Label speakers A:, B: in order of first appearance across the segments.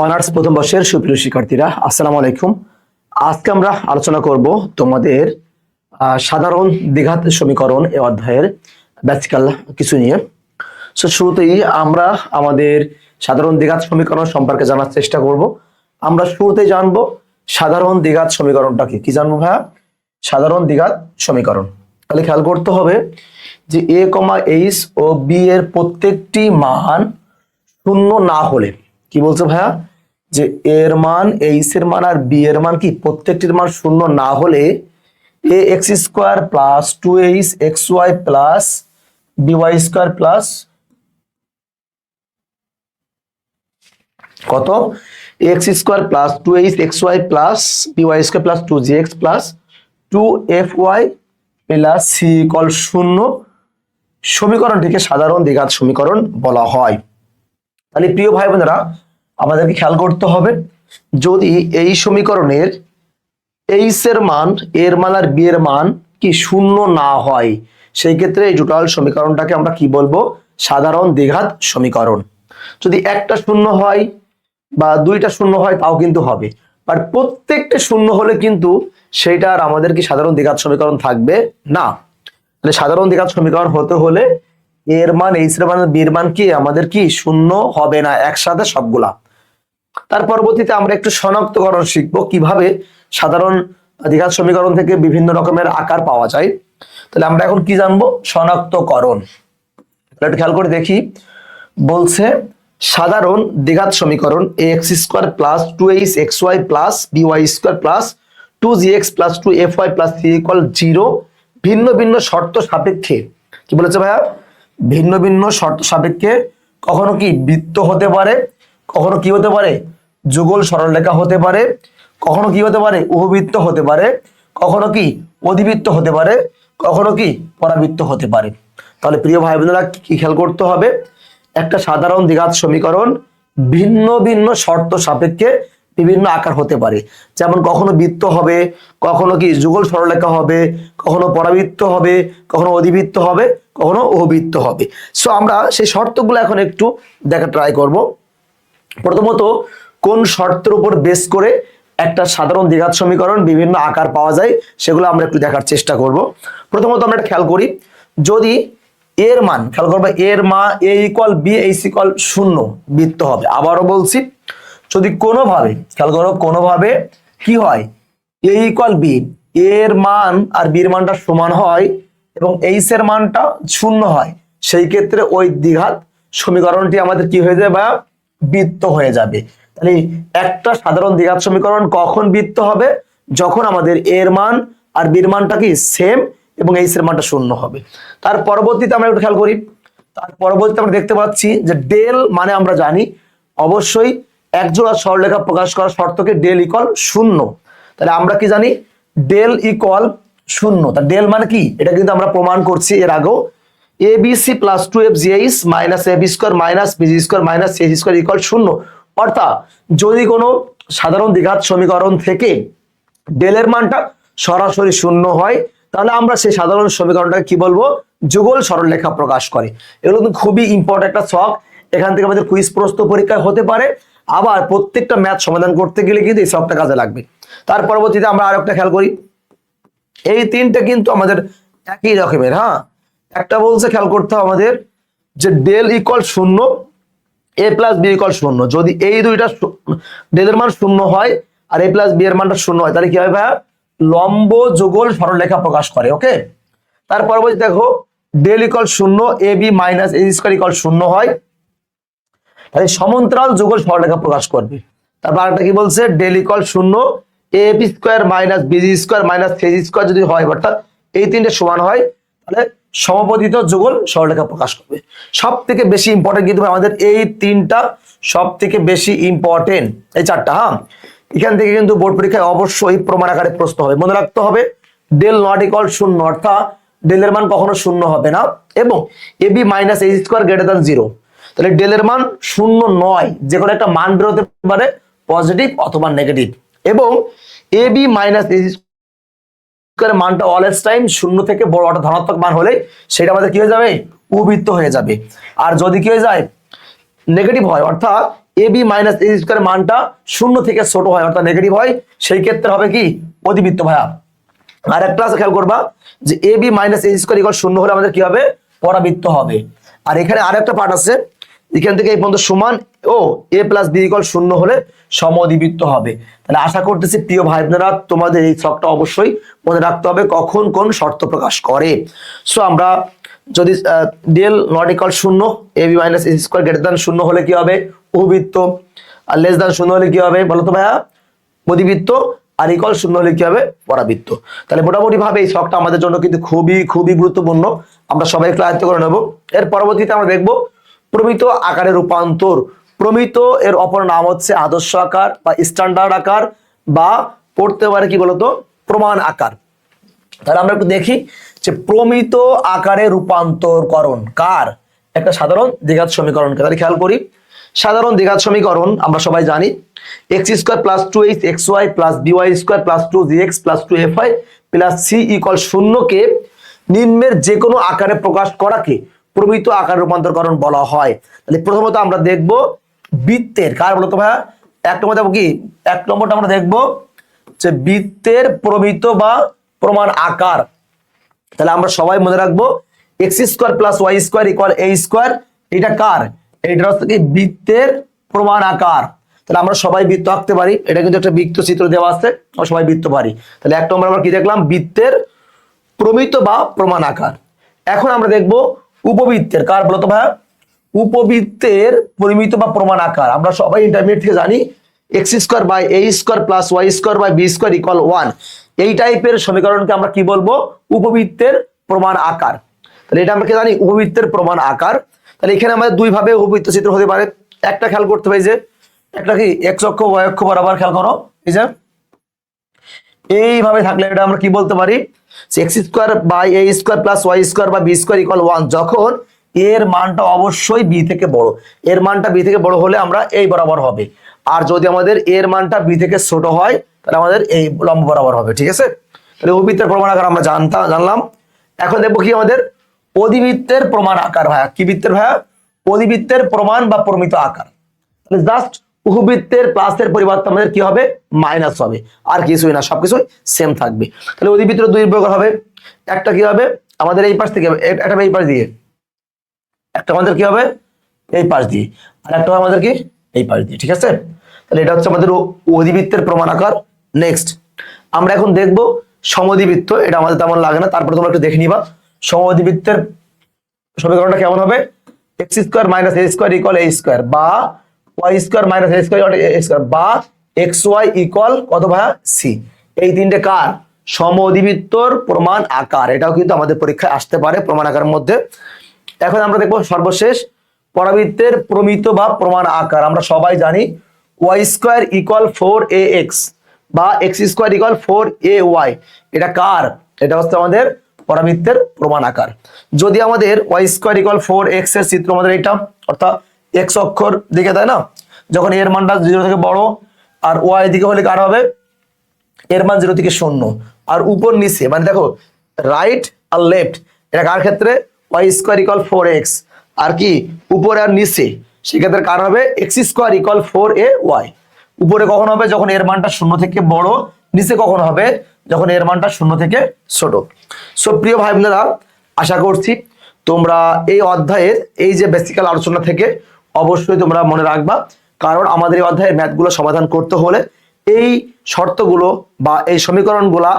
A: Honours প্রথম বর্ষের সুপ্রিয় শিক্ষার্থীরা, আসসালামু আলাইকুম। আজকে আমরা আলোচনা করব তোমাদের সাধারণ দ্বিঘাত সমীকরণ এই অধ্যায়ের বেসিক্যাল কিছু নিয়ে। শুরুতেই আমরা আমাদের সাধারণ দ্বিঘাত সমীকরণ সম্পর্কে জানার চেষ্টা করব। আমরা শুরুতেই জানবো সাধারণ দ্বিঘাত সমীকরণটা কি জানবো ভাইয়া? সাধারণ দ্বিঘাত সমীকরণ। তাহলে খেয়াল করতে হবে যে a, h ও b এর প্রত্যেকটি মান শূন্য না হলে, কি বলছে ভাইয়া, যে এর মান, এইচ এর মান আর বি এর মান কি প্রত্যেকটির মান শূন্য না হলে a x square plus two h x y plus b y square plus কত, x square plus two h x y plus b y square plus two g x plus two f y plus c equal শূন্য সমীকরণটিকে সাধারণ দ্বিঘাত সমীকরণ বলা হয়। তাহলে প্রিয় ভাই বোনেরা, আমাদেরকে খেয়াল করতে হবে, যদি এই সমীকরণের এইচ এর মান, এর মান আর বি এর মান কি শূন্য না হয়, সেই ক্ষেত্রে এই টোটাল সমীকরণটাকে আমরা কি বলবো? সাধারণ দ্বিঘাত সমীকরণ। যদি একটা শূন্য হয় বা দুইটা শূন্য হয় তাও কিন্তু হবে, বাট প্রত্যেকটা শূন্য হলে কিন্তু সেইটা আর আমাদের কি সাধারণ দ্বিঘাত সমীকরণ থাকবে না। তাহলে সাধারণ দ্বিঘাত সমীকরণ হতে হলে এর মান, এইচ এর মান, বি এর মান কি আমাদের কি শূন্য হবে না একসাথে সবগুলা। তার পরবর্তীতে আমরা একটু শনাক্তকরণ শিখবো, কিভাবে সাধারণ দ্বিঘাত সমীকরণ থেকে বিভিন্ন রকমের আকার পাওয়া যায়। তাহলে আমরা এখন কি জানবো? শনাক্তকরণ। একটু খেয়াল করে দেখি, বলছে সাধারণ দ্বিঘাত সমীকরণ a x square plus two h x y plus b y square plus two g x plus two f y plus c equal zero ভিন্ন ভিন্ন শর্ত সাপেক্ষে, কি বলেছে ভাইয়া? ভিন্ন ভিন্ন শর্ত সাপেক্ষে কখনো কি বৃত্ত হতে পারে, কখনো কি হতে পারে, যুগল সরলরেখা হতে পারে, কখনো কি হতে পারে, উপবৃত্ত হতে পারে, কখনো কি অধিবৃত্ত হতে পারে, কখনো কি পরাবৃত্ত হতে পারে। তাহলে প্রিয় ভাই বোনেরা, কি খেয়াল করতে হবে, একটা সাধারণ দ্বিঘাত সমীকরণ ভিন্ন ভিন্ন শর্ত সাপেক্ষে বিভিন্ন আকার হতে পারে। যেমন কখনো বৃত্ত হবে, কখনো কি যুগল সরলরেখা হবে, কখনো পরাবৃত্ত হবে, কখনো অধিবৃত্ত হবে, কখনো উপবৃত্ত হবে। সো আমরা সেই শর্তগুলো এখন একটু দেখা ট্রাই করব। প্রথমত, কোন শর্তের উপর বেস করে একটা সাধারণ দ্বিঘাত সমীকরণ বিভিন্ন আকার পাওয়া যায় সেগুলো আমরা একটু দেখার চেষ্টা করব। প্রথমত আমরা খেয়াল করি, যদি এর মান, খেয়াল করবো, এর মান এ ইকুয়াল বি এইচ ইকুয়াল শূন্য বৃত্ত হবে। আবারও বলছি, যদি কোনোভাবে, খেয়াল করো, কোনোভাবে কি হয়, এ ইকুয়াল বি, এর মান আর বির মানটা সমান হয় এবং এইচ এর মানটা শূন্য হয়, সেই ক্ষেত্রে ওই দ্বিঘাত সমীকরণটি আমাদের কি হয়ে যাবে? বা বৃত্ত হয়ে যাবে। তাহলে একটা সাধারণ দ্বিঘাত সমীকরণ কখন বৃত্ত হবে? যখন আমাদের এর মান আর বির মানটা কি সেম এবং এইচ এর মানটা শূন্য হবে। তার পরবর্তীতে আমরা একটু খেয়াল করি, তার পরবর্তীতে আমরা দেখতে পাচ্ছি যে ডেল মানে আমরা জানি অবশ্যই একজোড়া সরলরেখা প্রকাশ করার শর্তকে ডেল ইকুয়াল শূন্য। তাহলে আমরা কি জানি? ডেল ইকুয়াল শূন্য। তা ডেল মানে কি, এটা কিন্তু আমরা প্রমাণ করছি এর আগেও, a b c plus two f g h minus a b square minus b g square minus c square equal শূন্য। অর্থাৎ যদি কোনো সাধারণ দ্বিঘাত সমীকরণ থেকে ডেলের মানটা সরাসরি শূন্য হয়, তাহলে আমরা সেই সাধারণ সমীকরণটাকে কি বলবো? যুগল সরলরেখা প্রকাশ করে। এগুলো কিন্তু খুবই ইম্পর্টেন্ট একটা ছক। এখান থেকে আমাদের কুইজ প্রশ্ন পরীক্ষায় হতে পারে, আবার প্রত্যেকটা ম্যাথ সমাধান করতে গেলে কিন্তু এই ছকটা কাজে লাগবে। তার পরবর্তীতে আমরা আরেকটা খেয়াল করি, এই তিনটা কিন্তু আমাদের একই রকমের। হ্যাঁ, একটা বলছে, খেয়াল করতে হবে আমাদের, যে ডেল ইকুয়াল শূন্য, এ প্লাস বি ইকুয়াল শূন্য। যদি এই দুইটা ডেলের মান শূন্য হয় আর এ প্লাস বি এর মানটা শূন্য হয়, তাহলে কি হবে ভাইয়া? লম্ব যুগল সরলরেখা প্রকাশ করে। ওকে, তার পরবর্তী দেখো, ডেল ইকুয়াল শূন্য, A B minus A square equal শূন্য হয়, তাহলে সমান্তরাল যুগল সরলরেখা প্রকাশ করবে। তারপর আরেকটা কি বলছে, ডেল ইকুয়াল শূন্য, এ b square minus b g square minus c square যদি হয়, অর্থাৎ এই তিনটে সমান হয়, তাহলে সমপতিত যুগল সরলরেখা প্রকাশ করবে। সব থেকে বেশি ইম্পর্টেন্ট কিন্তু আমাদের এই তিনটা, সব থেকে বেশি ইম্পর্টেন্ট এই চারটা। হ্যাঁ, এখান থেকে কিন্তু বোর্ড পরীক্ষায় অবশ্যই প্রমাণ আকারে প্রশ্ন হবে। মনে রাখতে হবে, ডেল নট ইকুয়াল শূন্য, অর্থাৎ ডেলের মান কখনো শূন্য হবে না, এবং A B minus A square greater than zero. তাহলে ডেলের মান শূন্য নয়, যে কোনো একটা মান বেরোতে পারে, পজিটিভ অথবা নেগেটিভ, এবং A B minus A square মানটা অলওয়েজ টাইম শূন্য থেকে বড় অর্থাৎ ধনাত্মক মান হলে সেটা আমাদের কি হয়ে যাবে? উপবৃত্ত হয়ে যাবে। আর যদি কি হয়ে যায়? নেগেটিভ হয়, অর্থাৎ A B minus A square মানটা শূন্য থেকে ছোট হয় অর্থাৎ নেগেটিভ হয়, সেই ক্ষেত্রে হবে কি অধিবৃত্ত ভাইয়া। আর একটা আছে খেয়াল করবা যে A B minus A square equal শূন্য হলে আমাদের কি হবে পরাবৃত্ত হবে। আর এখানে আরেকটা পার্ট আছে, এখান থেকে এই পর্যন্ত সমান ও এ প্লাস বি ইকুয়াল শূন্য হলে সমদ্বিবৃত্ত হবে। তাহলে আশা করতেছি প্রিয় ভাই বোনেরা তোমাদের এই ছকটা অবশ্যই মনে রাখতে হবে কখন কোন শর্ত প্রকাশ করে। সো আমরা যদি ডেল নট ইকুয়াল শূন্য, A B minus A square greater than শূন্য হলে কি হবে অভিবৃত্ত, আর লেস দ্যান শূন্য হলে কি হবে বলতো ভাইয়া অধিবৃত্ত, আর ইকুয়াল শূন্য হলে কি হবে পরাবৃত্ত। তাহলে মোটামুটি ভাবে এই ছকটা আমাদের জন্য কিন্তু খুবই খুবই গুরুত্বপূর্ণ, আমরা সবাই একটু আয়ত্ত করে নেব। এর পরবর্তীতে আমরা দেখব প্রমিত আকারে রূপান্তর। প্রমিত এর অপর নাম হচ্ছে আদর্শ আকার বা স্ট্যান্ডার্ড আকার, বা পড়তে পারে কি বলতো প্রমাণ আকার। তাহলে আমরা একটু দেখি যে প্রমিত আকারে রূপান্তরকরণ কার, একটা সাধারণ দ্বিঘাত সমীকরণকে। তাহলে খেয়াল করি সাধারণ দ্বিঘাত সমীকরণ আমরা সবাই জানি x square plus 2h xy plus b y square plus 2gx plus 2fy plus c equal শূন্যকে নিম্নের যে কোনো আকারে প্রকাশ করাকে প্রমিত আকারে রূপান্তরকরণ বলা হয়। তাহলে প্রথমত আমরা দেখব বৃত্তের কার বলতো ভাইয়া, এক নম্বর দেখবো কি, এক নম্বরটা আমরা দেখবো যে বৃত্তের প্রমিত বা প্রমাণ আকার। তাহলে আমরা সবাই মনে রাখবো x square plus Y square equal a square, এটা কার, এটা হচ্ছে কি বৃত্তের প্রমাণ আকার। তাহলে আমরা সবাই বৃত্ত আঁকতে পারি, এটা কিন্তু একটা বৃত্ত চিত্র দেওয়া আছে, আমরা সবাই বৃত্ত পারি। তাহলে এক নম্বর আমরা কি দেখলাম বৃত্তের প্রমিত বা প্রমাণ আকার। এখন আমরা দেখব উপবৃত্তের কার বলতো ভাইয়া, উপবৃত্তের পরিমিত বা প্রমাণ আকার। আমরা সবাই ইন্টারমিডিয়েট থেকে জানি x square by A square plus Y square by B square equal 1, এই টাইপের সমীকরণকে আমরা কি বলবো উপবৃত্তের প্রমাণ আকার। তাহলে এটা আমরা কি জানি উপবৃত্তের প্রমাণ আকার। তাহলে এখানে আমাদের দুই ভাবে উপবৃত্ত চিত্র হতে পারে, একটা খেয়াল করতে হবে যে একটা কি এক্স অক্ষ ওয়াই অক্ষ বরাবর খেয়াল করো, এই যে এইভাবে থাকলে এটা আমরা কি বলতে পারি X square by A square plus Y square বা বি স্কোয়ার ইকুয়াল 1, যখন এর মানটা অবশ্যই বি থেকে বড়, এর মানটা বি থেকে বড় হলে আমরা এই বরাবর হবে, আর যদি আমাদের এর মানটা বি থেকে ছোট হয় তাহলে আমাদের এই লম্ব বরাবর হবে। ঠিক আছে, তাহলে উপবৃত্তের প্রমাণ আকার আমরা জানলাম। এখন দেখবো কি আমাদের অধিবৃত্তের প্রমাণ আকার ভাইয়া, কি বৃত্তের ভাইয়া অধিবৃত্তের প্রমাণ বা প্রমিত আকার। তাহলে জাস্ট উপবৃত্তের প্লাসের পরিবর্তে আমাদের কি হবে মাইনাস হবে, আর কিছুই না, সবকিছুই সেম থাকবে। তাহলে অধিবৃত্তের দুই প্রকার হবে, একটা কি হবে আমাদের এই পাশ থেকে, একটা এই পাশ দিয়ে, একটা আমাদের কি হবে এই পাশ দিয়ে, আর একটা আমাদের কি এই পাশ দিয়ে। ঠিক আছে, তাহলে এটা হচ্ছে আমাদের অধিবৃত্তের প্রমাণ আকার। নেক্সট আমরা এখন দেখব সমদ্বিবৃত্ত, এটা আমাদের তেমন লাগে না, তারপরে তোমরা একটু দেখে নিবা সমদ্বিবৃত্তের সমীকরণটা কেমন হবে, x square minus A square equal a square, বা ওয়াই স্কোয়ার মাইনাস এ স্কোয়ার এ স্কোয়ার, বা এক্স ওয়াই ইকুয়াল কত ভাইয়া সি। এই তিনটে কার সমদ্বিবৃত্তর প্রমাণ আকার, এটাও কিন্তু আমাদের পরীক্ষায় আসতে পারে প্রমাণ আকারের মধ্যে। এখন আমরা দেখবো সর্বশেষ পরাবৃত্তের প্রমিত বা প্রমাণ আকার। আমরা সবাই জানি ওয়াই স্কোয়ার ইকুয়াল 4ax বা এক্স স্কোয়ার ইকুয়াল 4ay, এটা কার, এটা হচ্ছে আমাদের পরাবৃত্তের প্রমাণ আকার। যদি আমাদের ওয়াই স্কোয়ার ইকুয়াল 4x এর চিত্র আমাদের এটা, অর্থাৎ এক্স অক্ষর দিকে, তাই না, যখন এর মানটা 0 থেকে বড়, আর ওয়াই দিকে হলে কার হবে এর মান 0 থেকে 0, আর উপর নিচে মানে দেখো রাইট আর লেফট, এটা কার ক্ষেত্রে ওয়াই স্কোয়ার ইকুয়াল 4x, আর কি উপরে আর নিচে সেক্ষেত্রে কার হবে এক্স স্কোয়ার ইকুয়াল 4ay। উপরে কখন হবে যখন এর মানটা 0 থেকে বড়, নিচে কখন হবে যখন এর মানটা 0 থেকে ছোট। সো প্রিয় ভাই বোনেরা আশা করছি তোমরা এই অধ্যায়ের এই যে বেসিক্যাল আলোচনা থেকে অবশ্যই তোমরা মনে রাখবা, কারণ আমাদের এই অধ্যায়ের ম্যাথগুলো সমাধান করতে হলে এই শর্তগুলো বা এই সমীকরণগুলা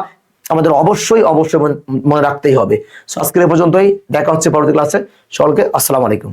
A: আমাদের অবশ্যই অবশ্যই মনে রাখতেই হবে। সো আজকের এই পর্যন্তই, দেখা হচ্ছে পরবর্তী ক্লাসে। সকলকে আসসালামু আলাইকুম।